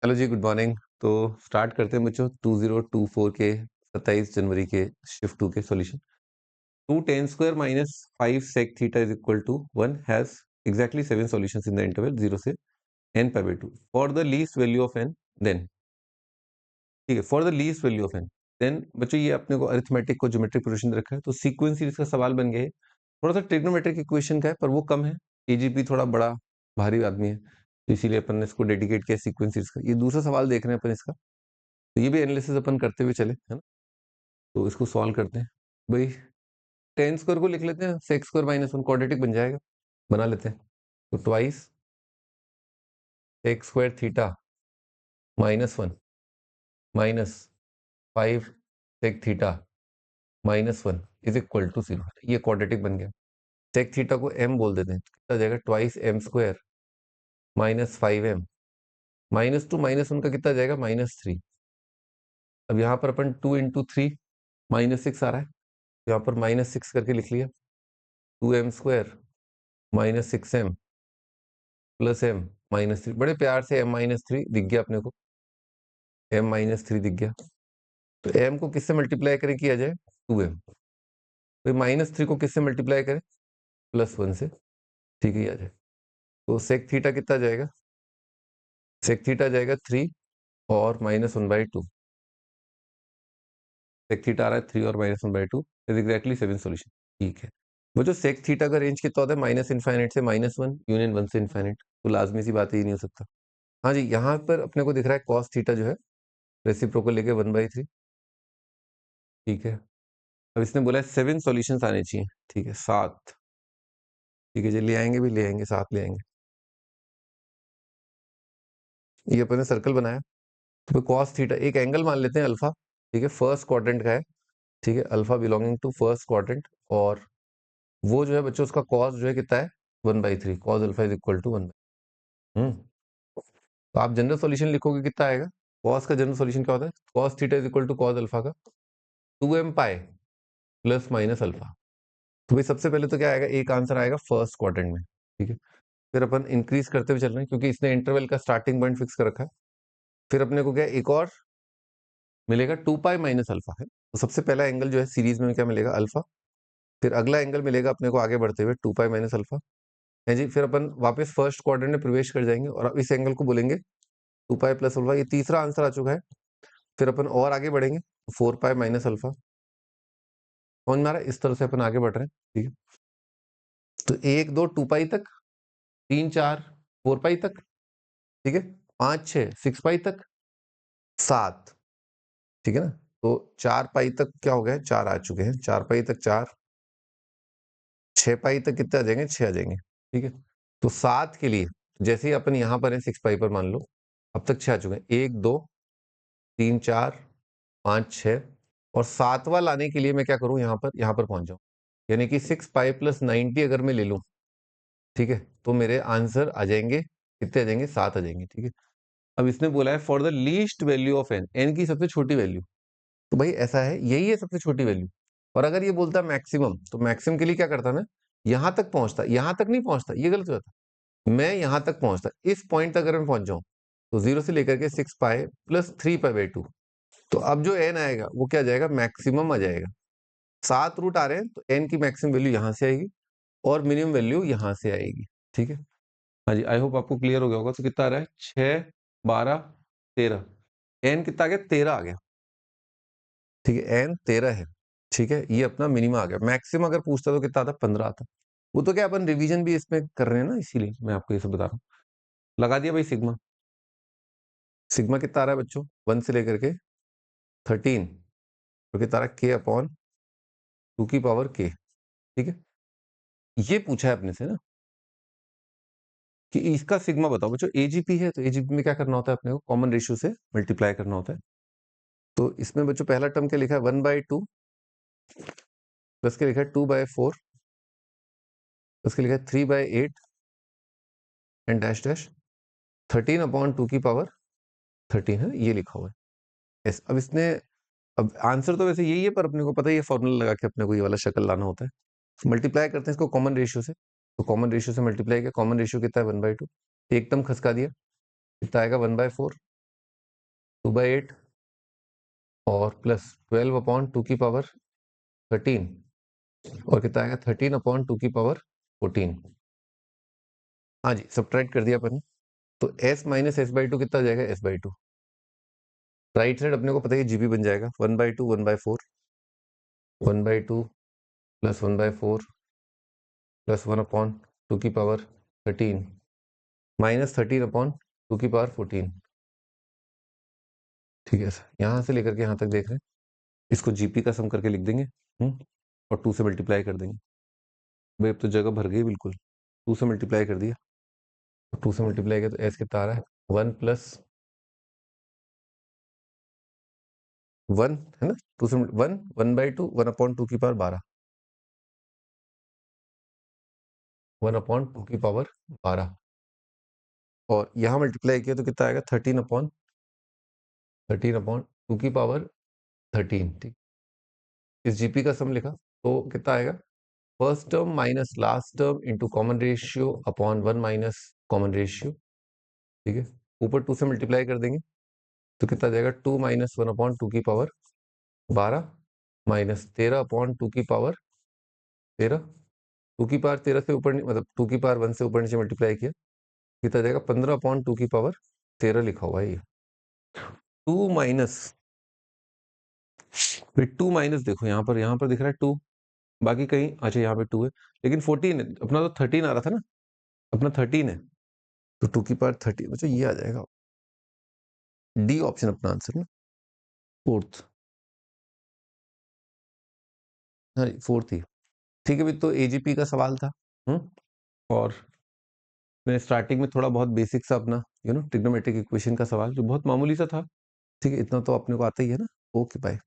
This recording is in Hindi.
हेलो जी, गुड मॉर्निंग। तो स्टार्ट करते हैं बच्चों 2024 के 27 जनवरी के शिफ्ट 2 के solution. 2 tan square minus 5 sec theta is equal to 1 has exactly 7 solutions in the interval 0 से n pi by 2 for the least value of n then ठीक है for the least value of n then बच्चों ये अपने को अरिथमेटिक को ज्योमेट्रिक प्रोग्रेशन रखा है तो सीक्वेंस सीरीज का सवाल बन गया है। थोड़ा सा ट्रिग्नोमेट्रिक इक्वेशन का है पर वो कम है। एजीपी थोड़ा बड़ा भारी आदमी है तो इसीलिए अपन ने इसको डेडिकेट किया सीक्वेंस सीरीज का। ये दूसरा सवाल देख रहे हैं अपन इसका, तो ये भी एनालिसिस अपन करते हुए चले, है ना। तो इसको सॉल्व करते हैं भाई। टेन स्क्वायर को लिख लेते हैं, sec x square minus one quadratic बन जाएगा, बना लेते हैं। तो twice x square theta minus one minus 5 sec theta minus one is equal to 0। ये क्वाड्रेटिक बन गया। सेक थीटा को m बोल देते हैं, कितना जाएगा twice m square minus 5m minus two minus one का कितना जाएगा -3। अब यहाँ पर अपन 2 इंटू थ्री -6 आ रहा है, यहाँ पर -6 करके लिख लिया। 2m square -6m plus m -3, बड़े प्यार से m -3 दिख गया अपने को, m -3 दिख गया। तो m को किससे मल्टीप्लाई करें किया जाए 2m, तो -3 को किससे मल्टीप्लाई करें +1 से, ठीक है आ जाए। तो सेक थीटा कितना जाएगा, सेक थीटा जाएगा 3 और -1/2। सेक थीटा आ रहा है 3 और -1/2 इज एग्जैक्टली 7 सॉल्यूशन। ठीक है वो जो सेक थीटा का रेंज कितना होता है -इनफाइनाइट से -1 यूनियन 1 से इनफाइनाइट, तो लाजमी सी बात ही नहीं हो सकता। हाँ जी, यहाँ पर अपने को दिख रहा है कॉस थीटा जो है रेसिप्रोकल लेके 1/3। ठीक है अब इसने बोला है 7 सॉल्यूशंस आने चाहिए, ठीक है 7। ठीक है जी, ले आएंगे भी, ले आएंगे 7 ले आएंगे। ये अपने सर्कल बनाया, तो कॉस थीटा एक एंगल मान लेते हैं अल्फा, ठीक है फर्स्ट क्वाड्रेंट का है, ठीक है alpha belonging to first quadrant. और वो जो है बच्चों उसका कॉस जो है कितना है 1/3, cos alpha is equal to 1। तो आप जनरल सॉल्यूशन लिखोगे कितना आएगा, कॉस का जनरल सॉल्यूशन क्या होता है, cos theta is equal to cos alpha का 2m pi plus minus alpha. तो भाई सबसे पहले तो क्या आएगा, एक आंसर आएगा फर्स्ट क्वाड्रेंट में, ठीक है। फिर अपन इंक्रीज करते हुए चल रहे हैं क्योंकि इसने इंटरवल का स्टार्टिंग पॉइंट फिक्स कर रखा है। फिर अपने को क्या एक और मिलेगा 2 पाई माइनस अल्फा है, तो सबसे पहला एंगल जो है सीरीज में क्या मिलेगा अल्फा। फिर अगला एंगल मिलेगा अपने को आगे बढ़ते हुए 2 पाई माइनस अल्फा है जी। फिर अपन वापस फर्स्ट क्वाड्रेंट में प्रवेश कर जाएंगे और अब इस एंगल को बोलेंगे 2 पाई प्लस अल्फा। ये तीसरा आंसर आ चुका है। फिर अपन और आगे बढ़ेंगे 4 पाई माइनस अल्फा। समझ में आ रहा है, इस तरह से अपन आगे बढ़ रहे हैं, ठीक है। तो 1 2 2 पाई तक, 3 4 4 पाई तक, ठीक है 5 6 6 पाई तक, 7, ठीक है ना। तो 4 पाई तक क्या हो गया, 4 आ चुके हैं, 4 पाई तक 4, 6 पाई तक कितने आ जाएंगे, 6 आ जाएंगे, ठीक है। तो 7 के लिए जैसे ही अपन यहाँ पर है 6 पाई पर मान लो, अब तक 6 आ चुके हैं, 1 2 3 4 5 6, और 7वां लाने के लिए मैं क्या करूं, यहाँ पर पहुंच जाऊं, यानी कि 6 पाई प्लस 90 अगर मैं ले लूं, ठीक है, तो मेरे आंसर आ जाएंगे, कितने आ जाएंगे 7 आ जाएंगे, ठीक है। अब इसने बोला है for the least value of n, n की सबसे छोटी वैल्यू, तो भाई ऐसा है यही है सबसे छोटी वैल्यू। और अगर ये बोलता मैक्सिमम, तो मैक्सिमम के लिए क्या करता मैं, यहां तक पहुंचता, यहां तक नहीं पहुंचता, ये गलत हो जाता। मैं यहां तक पहुंचता, इस पॉइंट तक अगर मैं पहुंच जाऊं, तो 0 से लेकर के 6 पाई प्लस 3 पाई बाई 2, तो अब जो एन आएगा वो क्या जाएगा, मैक्सिमम आ जाएगा। 7 रूट आ रहे हैं तो एन की मैक्सिमम वैल्यू यहां से आएगी और मिनिमम वैल्यू यहां से आएगी, ठीक है। हाँ जी, आई होप आपको क्लियर हो गया होगा। तो कितना आ रहा है 6 12 13, एन कितना आ गया 13 आ गया, ठीक है एन 13 है, ठीक है। ये अपना मिनिमम आ गया। मैक्सिमम अगर पूछता तो कितना आता 15 आता। वो तो क्या अपन रिवीजन भी इसमें कर रहे हैं ना, इसीलिए मैं आपको ये सब बता रहा हूँ। लगा दिया भाई सिग्मा, सिग्मा कितना आ रहा है बच्चों 1 से लेकर के 13, तो कितना आ रहा है के अपॉन 2 की पावर के, ठीक है। ये पूछा है अपने से ना कि इसका सिग्मा बताओ बच्चों। एजीपी है तो एजीपी में क्या करना होता है अपने को, कॉमन रेशियो से मल्टीप्लाई करना होता है। तो इसमें बच्चों पहला टर्म क्या लिखा है 1/2 प्लस के लिखा है 2/4 प्लस के लिखा है 3/8 एंड डैश डैश 13 अपॉन 2 की पावर 13 है, ये लिखा हुआ है। यस, अब इसने, अब आंसर तो वैसे यही है पर अपने को पता है ये फॉर्मूला लगा के अपने को ये वाला शक्ल लाना होता है। मल्टीप्लाई करते हैं इसको कॉमन रेशियो से, तो कॉमन रेशियो से मल्टीप्लाई किया, कॉमन रेशियो कितना है 1/2, एक टर्म खसका दिया, कितना आएगा 1/4 2/8 और प्लस 12/2 और कितना आएगा 13/2 हाँ जी सब्ट्रैक्ट कर दिया अपन ने। तो s माइनस s/2 कितना हो जाएगा s/2। राइट साइड अपने को पता है जीबी बन जाएगा 1/2 1/4 1/2 प्लस 1/4 प्लस 1/2 माइनस 13/2 ठीक है सर। यहाँ से लेकर के यहाँ तक देख रहे हैं, इसको जीपी का सम करके लिख देंगे और 2 से मल्टीप्लाई कर देंगे। भाई अब तो जगह भर गई बिल्कुल। 2 से मल्टीप्लाई कर दिया, 2 से मल्टीप्लाई किया तो एस कितना आ रहा है 1 प्लस 1 है ना, 2 से 1/2 1/2 1/2 और यहाँ मल्टीप्लाई किया तो कितना आएगा 13/2 ठीक। इस जीपी का सम लिखा तो कितना आएगा first term minus last term into common ratio upon 1 minus common ratio. ठीक है, ऊपर 2 से मल्टीप्लाई कर देंगे तो कितना आ जाएगा 2 माइनस 1/2 माइनस 13/2 2 की पावर 13 से ऊपर मतलब 2 की पावर 1 से ऊपर नीचे मल्टीप्लाई किया कितना आ जाएगा 15/2 लिखा हुआ है ये। 2 माइनस 2 माइनस देखो यहाँ पर दिख रहा है 2, बाकी कहीं अच्छा यहाँ पे 2 है लेकिन 14 है अपना, तो 13 आ रहा था ना, अपना 13 है तो 2 की पावर 30 मतलब ये आ जाएगा डी ऑप्शन अपना आंसर ना, फोर्थ। हाँ फोर्थ ही ठीक है भाई। तो एजीपी का सवाल था और मैं स्टार्टिंग में थोड़ा बहुत बेसिक सा अपना ट्रिग्नोमेट्रिक इक्वेशन का सवाल जो बहुत मामूली सा था। ठीक है, इतना तो अपने को आता ही है ना। Okay bye.